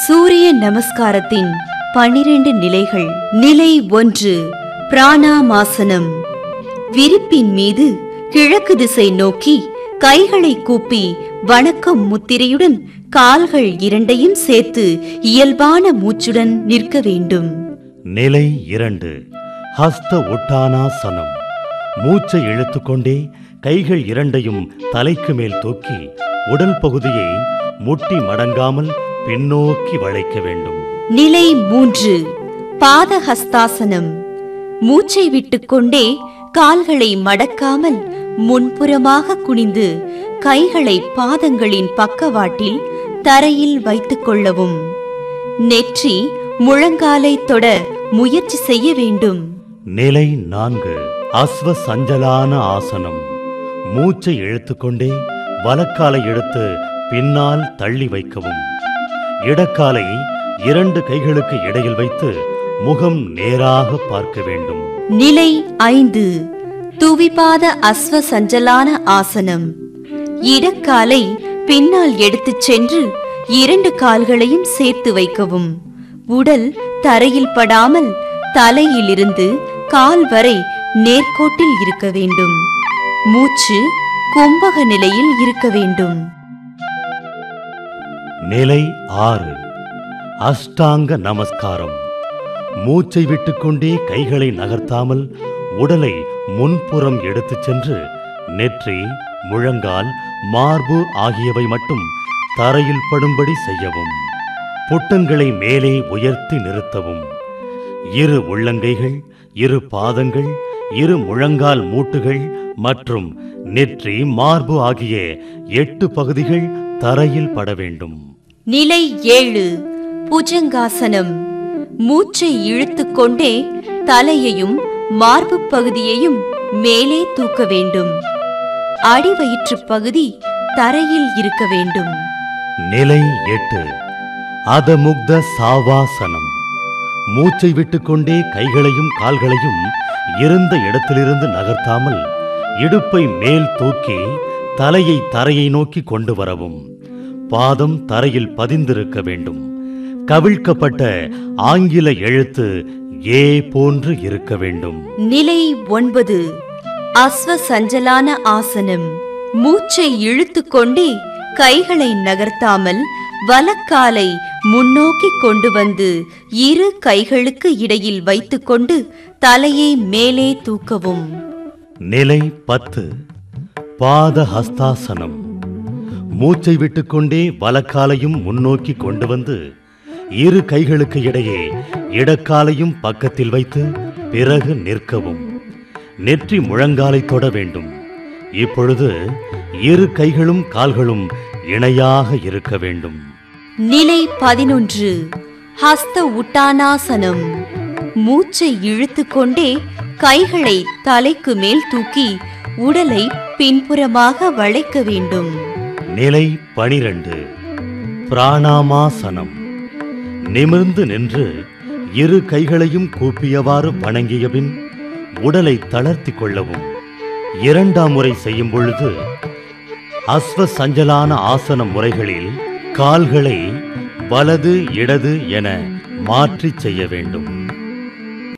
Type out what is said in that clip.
சூரிய நமஸ்காரத்தின் 12 நிலைகள். நிலை 1, பிராணாமாசனம். விரிப்பின் மீது கிழக்கு திசை நோக்கி கைகளை கூப்பி வணக்கம் முத்திரையுடன் கால்கள் இரண்டையும் சேர்த்து இயல்பான மூச்சுடன் நிற்க வேண்டும். நிலை 2, ஹஸ்த உட்டானாசனம். மூச்சை இழுத்துக்கொண்டே கைகள் இரண்டையும் தலைக்கு மேல் தூக்கி உடல் பகுதியை முட்டி மடங்காமல் பின்னோக்கி வளைக்க வேண்டும். நிலை 3, பாதஹஸ்தாசனம். மூச்சை விட்டுக்கொண்டே கால்களை மடக்காமல் முன்புறமாக குனிந்து கைகளை பாதங்களின் பக்கவாட்டில் தரையில் வைத்துக் கொள்ளவும். நெற்றி முழங்காலை தொட முயற்சி செய்ய வேண்டும். நிலை 4, அஸ்வ சஞ்சலான ஆசனம். மூச்சை இழுத்துக்கொண்டே வலக்காலை எடுத்து பின்னால் தள்ளி வைக்கவும். இடக்காலை 2 கைகளுக்கு இடையில் வைத்து முகம் நேராக பார்க்க வேண்டும். நிலை 5, துவிபாத அஸ்வ சஞ்சலான ஆசனம். இடக்காலை பின்னால் எடுத்துச் சென்று 2 கால்களையும் சேர்த்து வைக்கவும். உடல் தரையில் படாமல் தலையிலிருந்து கால் வரை நேர்கோட்டில் இருக்க வேண்டும். மூச்சு கும்பக நிலையில் இருக்க வேண்டும். நிலை 6, அஷ்டாங்க நமஸ்காரம். மூச்சை விட்டுக்கொண்டே கைகளை நகர்த்தாமல் உடலை முன்புறம் எடுத்துச் சென்று நெற்றி, முழங்கால், மார்பு ஆகியவை மட்டும் தரையில் படும்படி செய்யவும். புட்டங்களை மேலே உயர்த்தி நிறுத்தவும். 2 உள்ளங்கைகள், 2 பாதங்கள், 2 முழங்கால் மூட்டுகள் மற்றும் நெற்றி, மார்பு ஆகிய 8 பகுதிகள் தரையில் பட வேண்டும். நிலை 7, புஜங்காசனம். மூச்சை இழுத்துக்கொண்டே தலையையும் மார்பு பகுதியையும் மேலே தூக்க வேண்டும். அடிவயிற்று பகுதி தரையில் இருக்க வேண்டும். நிலை 8, அதமுக்த சாவாசனம். மூச்சை விட்டுக்கொண்டே கைகளையும் கால்களையும் இருந்த இடத்திலிருந்து நகர்த்தாமல் இடுப்பை மேல் தூக்கி தலையை தரையை நோக்கி கொண்டு வரவும். பாதம் தரையில் பதிந்திருக்க வேண்டும். கவிழ்க்கப்பட்ட ஆங்கில எழுத்து ஏ போன்று இருக்க வேண்டும். நிலை 9, அஸ்வ சஞ்சலான ஆசனம். மூச்சை இழுத்துக்கொண்டே கைகளை நகர்த்தாமல் வலக்காலை முன்னோக்கி கொண்டு வந்து 2 கைகளுக்கு இடையில் வைத்துக்கொண்டு தலையை மேலே தூக்கவும். நிலை 10, பாதஹஸ்தாசனம். மூச்சை விட்டுக்கொண்டே வலக்காலையும் முன்னோக்கி கொண்டு வந்து 2 கைகளுக்கு இடையே இடக்காலையும் பக்கத்தில் வைத்து பிறகு நிற்கவும். நெற்றி முழங்காலை தொட வேண்டும். இப்பொழுது 2 கைகளும் கால்களும் இணையாக இருக்க வேண்டும். நிலை 11, ஹஸ்த உட்டானாசனம். மூச்சை இழுத்துக்கொண்டே கைகளை தலைக்கு மேல் தூக்கி உடலை பின்புறமாக வளைக்க வேண்டும். நிலை 12, பிராணாமாசனம். நிமிர்ந்து நின்று 2 கைகளையும் கூப்பியவாறு வணங்கிய பின் உடலை தளர்த்தி கொள்ளவும். 2ஆம் முறை செய்யும் பொழுது அஸ்வ சஞ்சலான ஆசன முறைகளில் கால்களை வலது இடது என மாற்றி செய்ய வேண்டும்.